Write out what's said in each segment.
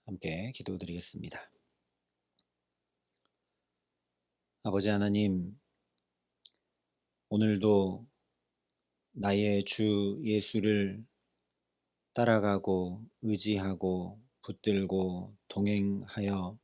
함께 기도드리겠습니다. 아버지 하나님, 오늘도 나의 주 예수를 따라가고 의지하고 붙들고 동행하여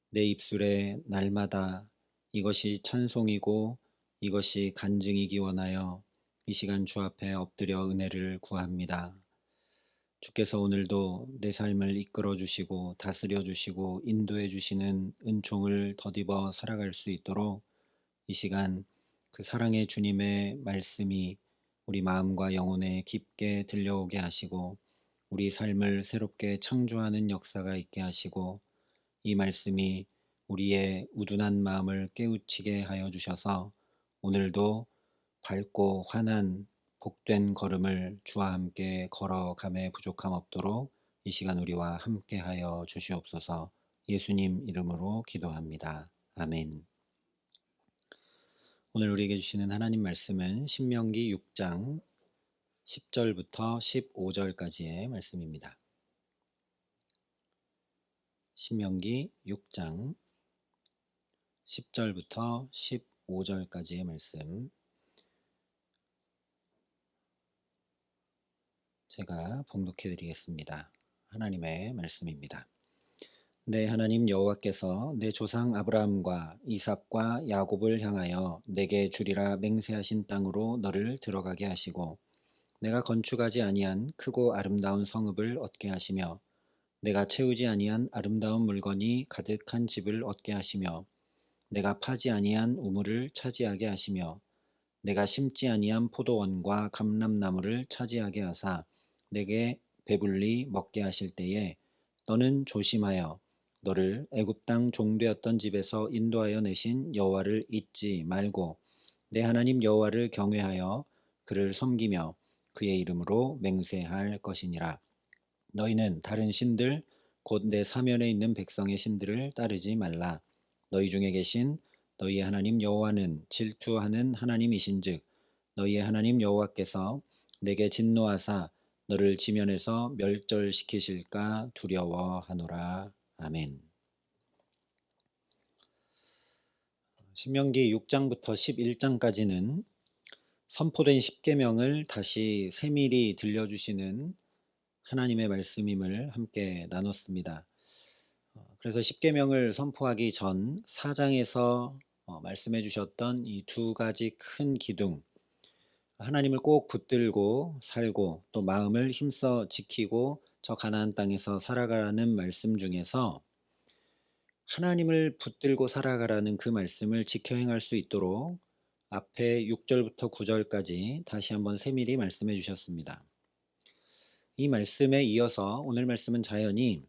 내 입술에 날마다 이것이 찬송이고 이것이 간증이기 원하여 이 시간 주 앞에 엎드려 은혜를 구합니다. 주께서 오늘도 내 삶을 이끌어 주시고 다스려 주시고 인도해 주시는 은총을 덧입어 살아갈 수 있도록 이 시간 그 사랑의 주님의 말씀이 우리 마음과 영혼에 깊게 들려오게 하시고 우리 삶을 새롭게 창조하는 역사가 있게 하시고 이 말씀이 우리의 우둔한 마음을 깨우치게 하여 주셔서 오늘도 밝고 환한 복된 걸음을 주와 함께 걸어감에 부족함 없도록 이 시간 우리와 함께 하여 주시옵소서. 예수님 이름으로 기도합니다. 아멘. 오늘 우리에게 주시는 하나님 말씀은 신명기 6장 10절부터 15절까지의 말씀입니다. 신명기 6장 10절부터 15절까지의 말씀, 제가 봉독해 드리겠습니다. 하나님의 말씀입니다. 내 하나님 여호와께서 내 조상 아브라함과 이삭과 야곱을 향하여 내게 주리라 맹세하신 땅으로 너를 들어가게 하시고 내가 건축하지 아니한 크고 아름다운 성읍을 얻게 하시며 내가 채우지 아니한 아름다운 물건이 가득한 집을 얻게 하시며 내가 파지 아니한 우물을 차지하게 하시며 내가 심지 아니한 포도원과 감람나무를 차지하게 하사 내게 배불리 먹게 하실 때에 너는 조심하여 너를 애굽 땅 종되었던 집에서 인도하여 내신 여호와를 잊지 말고 내 하나님 여호와를 경외하여 그를 섬기며 그의 이름으로 맹세할 것이니라. 너희는 다른 신들 곧 내 사면에 있는 백성의 신들을 따르지 말라. 너희 중에 계신 너희의 하나님 여호와는 질투하는 하나님이신즉 너희의 하나님 여호와께서 내게 진노하사 너를 지면에서 멸절시키실까 두려워하노라. 아멘. 신명기 6장부터 11장까지는 선포된 십계명을 다시 세밀히 들려주시는 하나님의 말씀임을 함께 나눴습니다. 그래서 십계명을 선포하기 전 4장에서 말씀해 주셨던 이 두 가지 큰 기둥, 하나님을 꼭 붙들고 살고 또 마음을 힘써 지키고 저 가나안 땅에서 살아가라는 말씀 중에서 하나님을 붙들고 살아가라는 그 말씀을 지켜 행할 수 있도록 앞에 6절부터 9절까지 다시 한번 세밀히 말씀해 주셨습니다. 이 말씀에 이어서 오늘 말씀은 자연히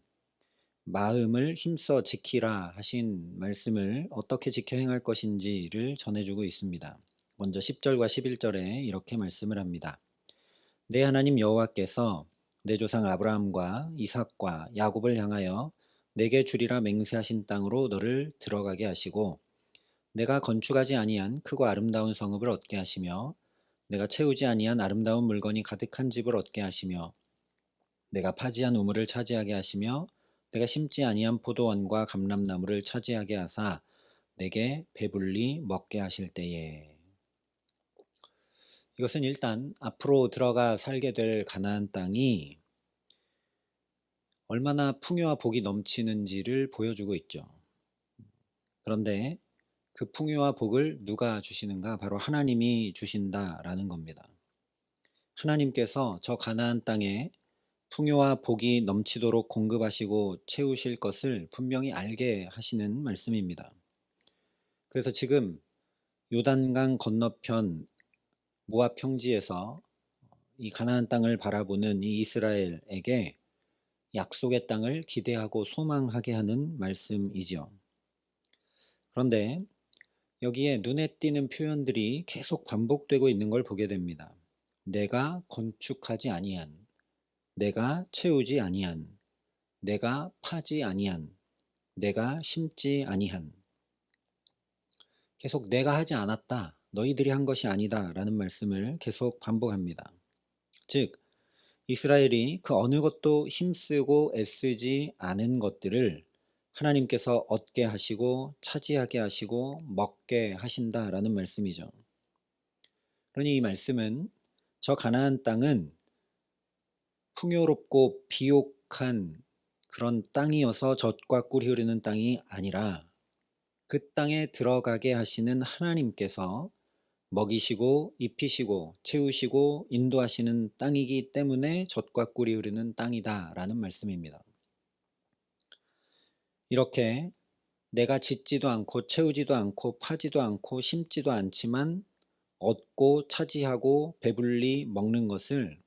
마음을 힘써 지키라 하신 말씀을 어떻게 지켜 행할 것인지를 전해주고 있습니다. 먼저 10절과 11절에 이렇게 말씀을 합니다. 내 하나님 여호와께서 내 조상 아브라함과 이삭과 야곱을 향하여 내게 주리라 맹세하신 땅으로 너를 들어가게 하시고 내가 건축하지 아니한 크고 아름다운 성읍을 얻게 하시며 내가 채우지 아니한 아름다운 물건이 가득한 집을 얻게 하시며 내가 파지한 우물을 차지하게 하시며 내가 심지 아니한 포도원과 감람나무를 차지하게 하사 내게 배불리 먹게 하실 때에. 이것은 일단 앞으로 들어가 살게 될 가나안 땅이 얼마나 풍요와 복이 넘치는지를 보여주고 있죠. 그런데 그 풍요와 복을 누가 주시는가? 바로 하나님이 주신다라는 겁니다. 하나님께서 저 가나안 땅에 풍요와 복이 넘치도록 공급하시고 채우실 것을 분명히 알게 하시는 말씀입니다. 그래서 지금 요단강 건너편 모압 평지에서 이 가나안 땅을 바라보는 이 이스라엘에게 약속의 땅을 기대하고 소망하게 하는 말씀이죠. 그런데 여기에 눈에 띄는 표현들이 계속 반복되고 있는 걸 보게 됩니다. 내가 건축하지 아니한, 내가 채우지 아니한, 내가 파지 아니한, 내가 심지 아니한. 계속 내가 하지 않았다, 너희들이 한 것이 아니다 라는 말씀을 계속 반복합니다. 즉 이스라엘이 그 어느 것도 힘쓰고 애쓰지 않은 것들을 하나님께서 얻게 하시고 차지하게 하시고 먹게 하신다라는 말씀이죠. 그러니 이 말씀은 저 가나안 땅은 풍요롭고 비옥한 그런 땅이어서 젖과 꿀이 흐르는 땅이 아니라 그 땅에 들어가게 하시는 하나님께서 먹이시고 입히시고 채우시고 인도하시는 땅이기 때문에 젖과 꿀이 흐르는 땅이다라는 말씀입니다. 이렇게 내가 짓지도 않고 채우지도 않고 파지도 않고 심지도 않지만 얻고 차지하고 배불리 먹는 것을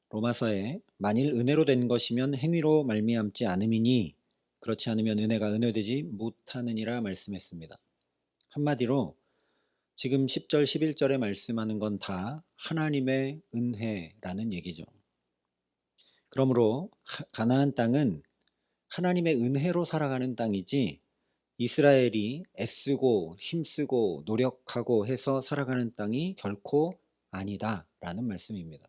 로마서에 만일 은혜로 된 것이면 행위로 말미암지 않음이니 그렇지 않으면 은혜가 은혜되지 못하느니라 말씀했습니다. 한마디로 지금 10절 11절에 말씀하는 건 다 하나님의 은혜라는 얘기죠. 그러므로 가나안 땅은 하나님의 은혜로 살아가는 땅이지 이스라엘이 애쓰고 힘쓰고 노력하고 해서 살아가는 땅이 결코 아니다라는 말씀입니다.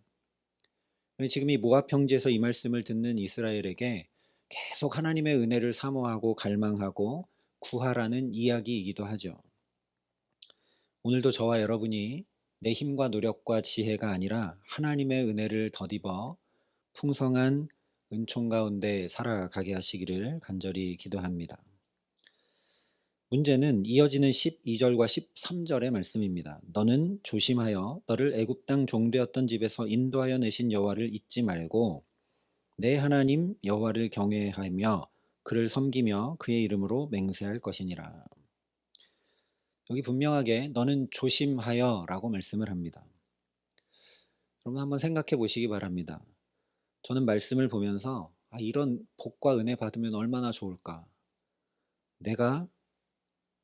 지금 이 모압 평지에서 이 말씀을 듣는 이스라엘에게 계속 하나님의 은혜를 사모하고 갈망하고 구하라는 이야기이기도 하죠. 오늘도 저와 여러분이 내 힘과 노력과 지혜가 아니라 하나님의 은혜를 덧입어 풍성한 은총 가운데 살아가게 하시기를 간절히 기도합니다. 문제는 이어지는 12절과 13절의 말씀입니다. 너는 조심하여 너를 애굽 땅 종되었던 집에서 인도하여 내신 여호와를 잊지 말고 내 하나님 여호와를 경외하며 그를 섬기며 그의 이름으로 맹세할 것이니라. 여기 분명하게 너는 조심하여 라고 말씀을 합니다. 여러분 한번 생각해 보시기 바랍니다. 저는 말씀을 보면서 이런 복과 은혜 받으면 얼마나 좋을까. 내가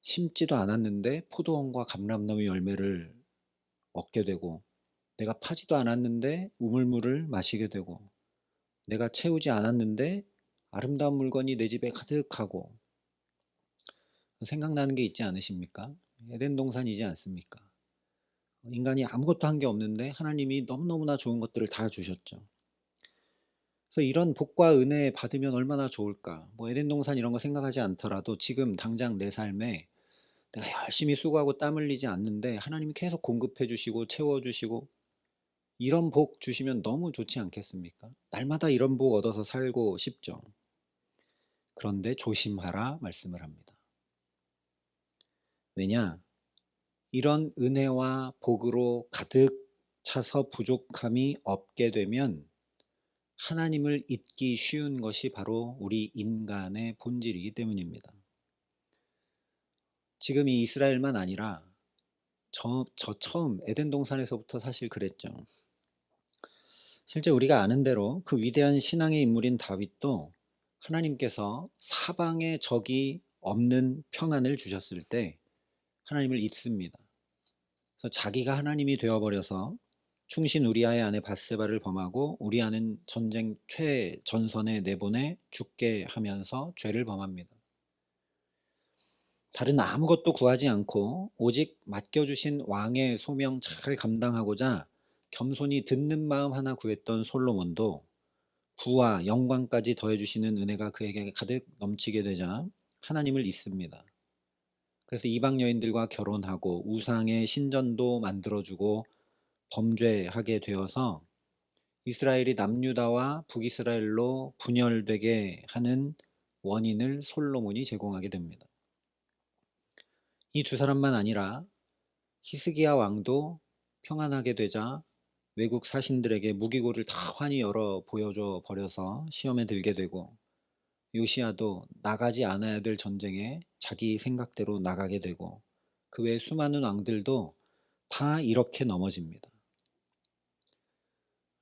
심지도 않았는데 포도원과 감람나무 열매를 얻게 되고 내가 파지도 않았는데 우물물을 마시게 되고 내가 채우지 않았는데 아름다운 물건이 내 집에 가득하고 생각나는 게 있지 않으십니까? 에덴 동산이지 않습니까? 인간이 아무것도 한 게 없는데 하나님이 너무너무나 좋은 것들을 다 주셨죠. 그래서 이런 복과 은혜 받으면 얼마나 좋을까? 뭐 에덴 동산 이런 거 생각하지 않더라도 지금 당장 내 삶에 내가 열심히 수고하고 땀 흘리지 않는데 하나님이 계속 공급해 주시고 채워 주시고 이런 복 주시면 너무 좋지 않겠습니까? 날마다 이런 복 얻어서 살고 싶죠. 그런데 조심하라 말씀을 합니다. 왜냐? 이런 은혜와 복으로 가득 차서 부족함이 없게 되면 하나님을 잊기 쉬운 것이 바로 우리 인간의 본질이기 때문입니다. 지금 이 이스라엘만 아니라 저 처음 에덴 동산에서부터 사실 그랬죠. 실제 우리가 아는 대로 그 위대한 신앙의 인물인 다윗도 하나님께서 사방에 적이 없는 평안을 주셨을 때 하나님을 잊습니다. 그래서 자기가 하나님이 되어버려서 충신 우리아의 아내 밧세바를 범하고 우리아는 전쟁 최전선에 내보내 죽게 하면서 죄를 범합니다. 다른 아무것도 구하지 않고 오직 맡겨주신 왕의 소명 잘 감당하고자 겸손히 듣는 마음 하나 구했던 솔로몬도 부와 영광까지 더해주시는 은혜가 그에게 가득 넘치게 되자 하나님을 잊습니다. 그래서 이방 여인들과 결혼하고 우상의 신전도 만들어주고 범죄하게 되어서 이스라엘이 남유다와 북이스라엘로 분열되게 하는 원인을 솔로몬이 제공하게 됩니다. 이 두 사람만 아니라 히스기야 왕도 평안하게 되자 외국 사신들에게 무기고를 다 환히 열어 보여줘 버려서 시험에 들게 되고 요시야도 나가지 않아야 될 전쟁에 자기 생각대로 나가게 되고 그 외 수많은 왕들도 다 이렇게 넘어집니다.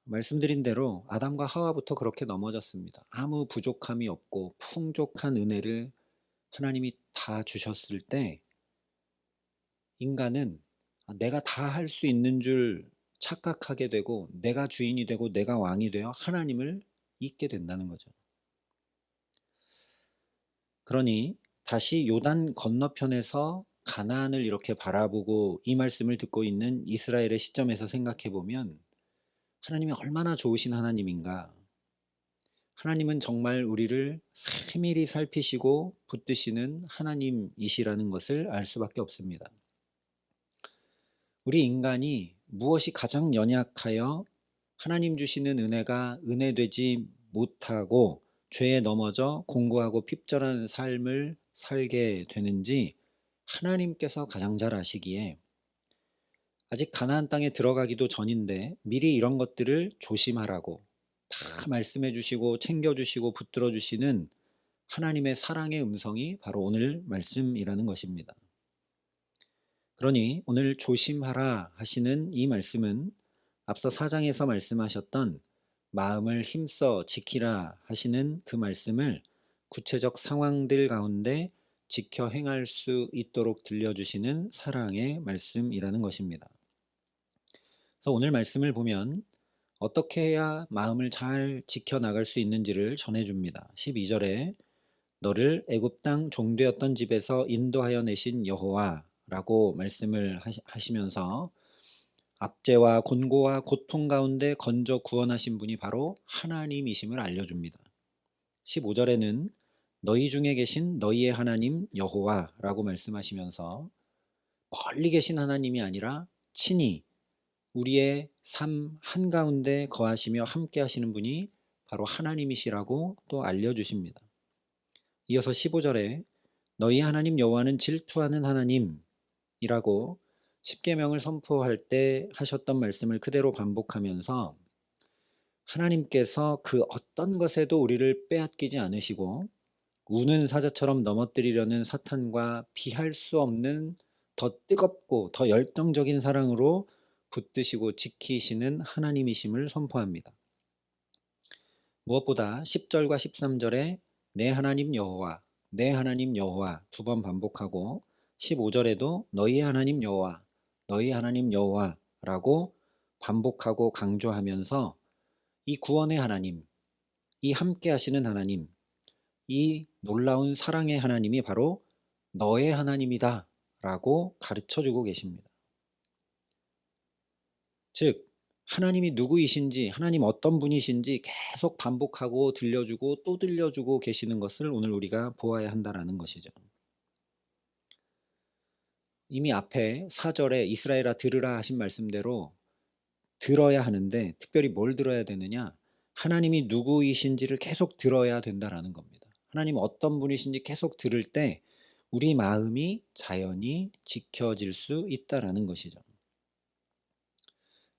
말씀드린 대로 아담과 하와부터 그렇게 넘어졌습니다. 아무 부족함이 없고 풍족한 은혜를 하나님이 다 주셨을 때 인간은 내가 다 할 수 있는 줄 착각하게 되고 내가 주인이 되고 내가 왕이 되어 하나님을 잊게 된다는 거죠. 그러니 다시 요단 건너편에서 가나안을 이렇게 바라보고 이 말씀을 듣고 있는 이스라엘의 시점에서 생각해 보면 하나님이 얼마나 좋으신 하나님인가. 하나님은 정말 우리를 세밀히 살피시고 붙드시는 하나님이시라는 것을 알 수밖에 없습니다. 우리 인간이 무엇이 가장 연약하여 하나님 주시는 은혜가 은혜되지 못하고 죄에 넘어져 공고하고 핍절한 삶을 살게 되는지 하나님께서 가장 잘 아시기에 아직 가나안 땅에 들어가기도 전인데 미리 이런 것들을 조심하라고 다 말씀해 주시고 챙겨 주시고 붙들어 주시는 하나님의 사랑의 음성이 바로 오늘 말씀이라는 것입니다. 그러니 오늘 조심하라 하시는 이 말씀은 앞서 4장에서 말씀하셨던 마음을 힘써 지키라 하시는 그 말씀을 구체적 상황들 가운데 지켜 행할 수 있도록 들려주시는 사랑의 말씀이라는 것입니다. 그래서 오늘 말씀을 보면 어떻게 해야 마음을 잘 지켜나갈 수 있는지를 전해줍니다. 12절에 너를 애굽 땅 종되었던 집에서 인도하여 내신 여호와라고 말씀을 하시면서 압제와 곤고와 고통 가운데 건져 구원하신 분이 바로 하나님이심을 알려줍니다. 15절에는 너희 중에 계신 너희의 하나님 여호와라고 말씀하시면서 멀리 계신 하나님이 아니라 친히 우리의 삶 한가운데 거하시며 함께 하시는 분이 바로 하나님이시라고 또 알려주십니다. 이어서 15절에 너희 하나님 여호와는 질투하는 하나님이라고 십계명을 선포할 때 하셨던 말씀을 그대로 반복하면서 하나님께서 그 어떤 것에도 우리를 빼앗기지 않으시고 우는 사자처럼 넘어뜨리려는 사탄과 피할 수 없는 더 뜨겁고 더 열정적인 사랑으로 붙드시고 지키시는 하나님이심을 선포합니다. 무엇보다 10절과 13절에 내 하나님 여호와, 내 하나님 여호와 두 번 반복하고 15절에도 너희 하나님 여호와, 너희 하나님 여호와라고 반복하고 강조하면서 이 구원의 하나님, 이 함께 하시는 하나님, 이 놀라운 사랑의 하나님이 바로 너의 하나님이다 라고 가르쳐 주고 계십니다. 즉 하나님이 누구이신지 하나님 어떤 분이신지 계속 반복하고 들려주고 또 들려주고 계시는 것을 오늘 우리가 보아야 한다라는 것이죠. 이미 앞에 4절에 이스라엘아 들으라 하신 말씀대로 들어야 하는데 특별히 뭘 들어야 되느냐? 하나님이 누구이신지를 계속 들어야 된다라는 겁니다. 하나님 어떤 분이신지 계속 들을 때 우리 마음이 자연히 지켜질 수 있다라는 것이죠.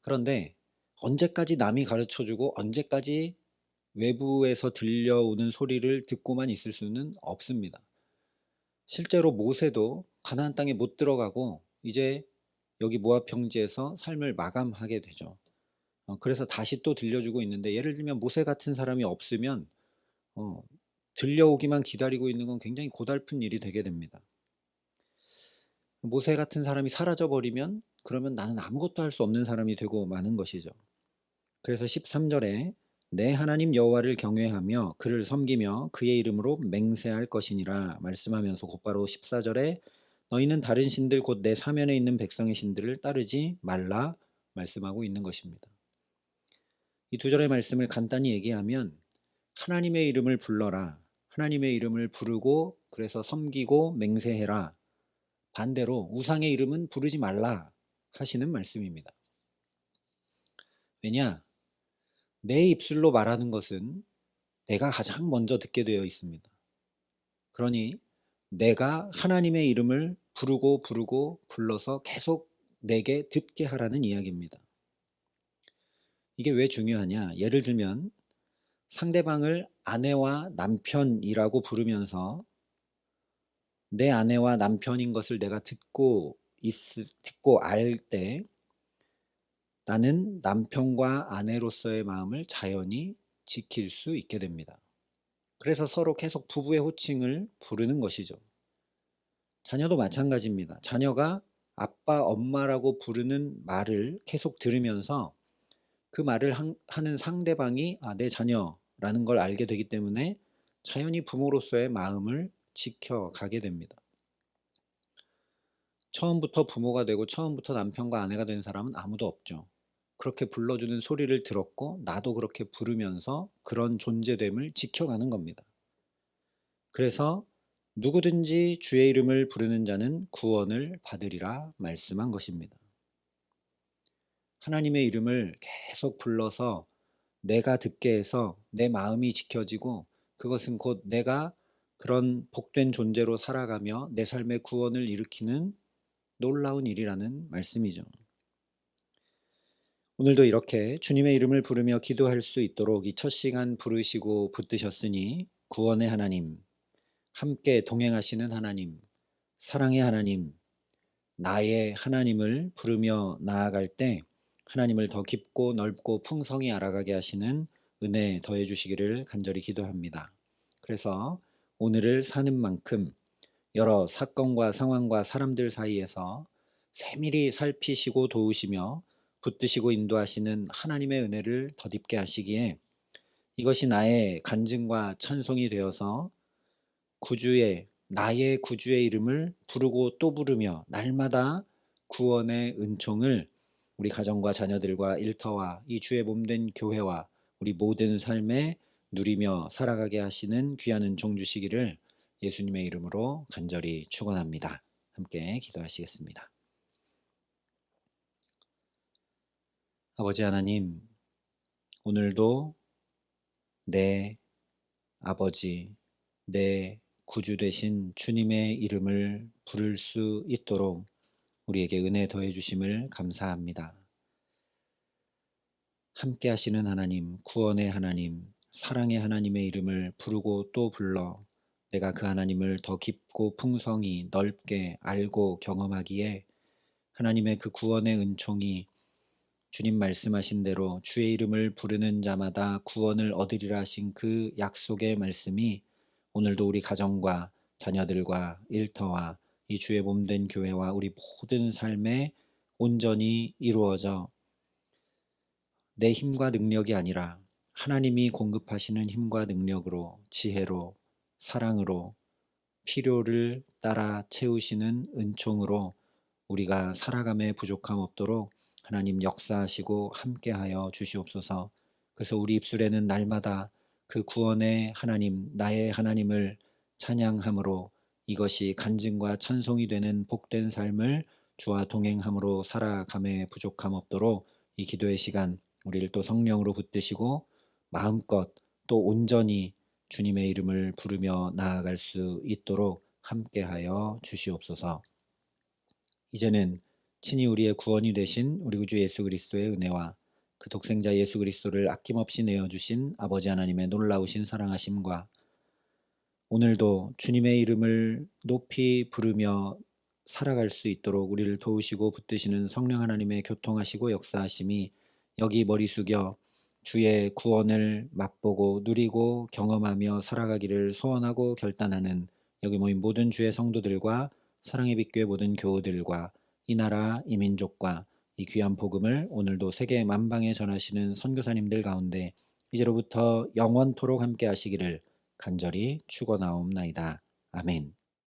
그런데 언제까지 남이 가르쳐주고 언제까지 외부에서 들려오는 소리를 듣고만 있을 수는 없습니다. 실제로 모세도 가나안 땅에 못 들어가고 이제 여기 모압 평지에서 삶을 마감하게 되죠. 그래서 다시 또 들려주고 있는데 예를 들면 모세 같은 사람이 없으면 들려오기만 기다리고 있는 건 굉장히 고달픈 일이 되게 됩니다. 모세 같은 사람이 사라져 버리면 그러면 나는 아무것도 할 수 없는 사람이 되고 마는 것이죠. 그래서 13절에 내 하나님 여호와를 경외하며 그를 섬기며 그의 이름으로 맹세할 것이니라 말씀하면서 곧바로 14절에 너희는 다른 신들 곧 내 사면에 있는 백성의 신들을 따르지 말라 말씀하고 있는 것입니다. 이 두 절의 말씀을 간단히 얘기하면 하나님의 이름을 불러라. 하나님의 이름을 부르고 그래서 섬기고 맹세해라. 반대로 우상의 이름은 부르지 말라 하시는 말씀입니다. 왜냐? 내 입술로 말하는 것은 내가 가장 먼저 듣게 되어 있습니다. 그러니 내가 하나님의 이름을 부르고 불러서 계속 내게 듣게 하라는 이야기입니다. 이게 왜 중요하냐? 예를 들면 상대방을 아내와 남편이라고 부르면서 내 아내와 남편인 것을 내가 듣고 알 때 나는 남편과 아내로서의 마음을 자연히 지킬 수 있게 됩니다. 그래서 서로 계속 부부의 호칭을 부르는 것이죠. 자녀도 마찬가지입니다. 자녀가 아빠, 엄마라고 부르는 말을 계속 들으면서 그 말을 하는 상대방이 내 자녀라는 걸 알게 되기 때문에 자연히 부모로서의 마음을 지켜가게 됩니다. 처음부터 부모가 되고 처음부터 남편과 아내가 된 사람은 아무도 없죠. 그렇게 불러주는 소리를 들었고 나도 그렇게 부르면서 그런 존재됨을 지켜가는 겁니다. 그래서 누구든지 주의 이름을 부르는 자는 구원을 받으리라 말씀한 것입니다. 하나님의 이름을 계속 불러서 내가 듣게 해서 내 마음이 지켜지고 그것은 곧 내가 그런 복된 존재로 살아가며 내 삶의 구원을 일으키는 놀라운 일이라는 말씀이죠. 오늘도 이렇게 주님의 이름을 부르며 기도할 수 있도록 이 첫 시간 부르시고 붙드셨으니 구원의 하나님, 함께 동행하시는 하나님, 사랑의 하나님, 나의 하나님을 부르며 나아갈 때 하나님을 더 깊고 넓고 풍성히 알아가게 하시는 은혜 더해 주시기를 간절히 기도합니다. 그래서 오늘을 사는 만큼 여러 사건과 상황과 사람들 사이에서 세밀히 살피시고 도우시며 붙드시고 인도하시는 하나님의 은혜를 덧입게 하시기에 이것이 나의 간증과 찬송이 되어서 나의 구주의 이름을 부르고 또 부르며 날마다 구원의 은총을 우리 가정과 자녀들과 일터와 이 주의 몸된 교회와 우리 모든 삶에 누리며 살아가게 하시는 귀한 은총 주시기를 예수님의 이름으로 간절히 축원합니다. 함께 기도하시겠습니다. 아버지 하나님, 오늘도 내 아버지, 내 구주 되신 주님의 이름을 부를 수 있도록 우리에게 은혜 더해 주심을 감사합니다. 함께 하시는 하나님, 구원의 하나님, 사랑의 하나님의 이름을 부르고 또 불러 내가 그 하나님을 더 깊고 풍성히 넓게 알고 경험하기에 하나님의 그 구원의 은총이 주님 말씀하신 대로 주의 이름을 부르는 자마다 구원을 얻으리라 하신 그 약속의 말씀이 오늘도 우리 가정과 자녀들과 일터와 이 주의 몸된 교회와 우리 모든 삶에 온전히 이루어져 내 힘과 능력이 아니라 하나님이 공급하시는 힘과 능력으로 지혜로 사랑으로 필요를 따라 채우시는 은총으로 우리가 살아감에 부족함 없도록 하나님 역사하시고 함께하여 주시옵소서. 그래서 우리 입술에는 날마다 그 구원의 하나님, 나의 하나님을 찬양함으로 이것이 간증과 찬송이 되는 복된 삶을 주와 동행함으로 살아감에 부족함 없도록 이 기도의 시간 우리를 또 성령으로 붙드시고 마음껏 또 온전히 주님의 이름을 부르며 나아갈 수 있도록 함께하여 주시옵소서. 이제는 친히 우리의 구원이 되신 우리 구주 예수 그리스도의 은혜와 그 독생자 예수 그리스도를 아낌없이 내어주신 아버지 하나님의 놀라우신 사랑하심과 오늘도 주님의 이름을 높이 부르며 살아갈 수 있도록 우리를 도우시고 붙드시는 성령 하나님의 교통하시고 역사하심이 여기 머리 숙여 주의 구원을 맛보고 누리고 경험하며 살아가기를 소원하고 결단하는 여기 모인 모든 주의 성도들과 사랑의 빛교회 모든 교우들과 이 나라 이 민족과 이 귀한 복음을 오늘도 세계 만방에 전하시는 선교사님들 가운데 이제로부터 영원토록 함께 하시기를 간절히 축원하옵나이다. 아멘.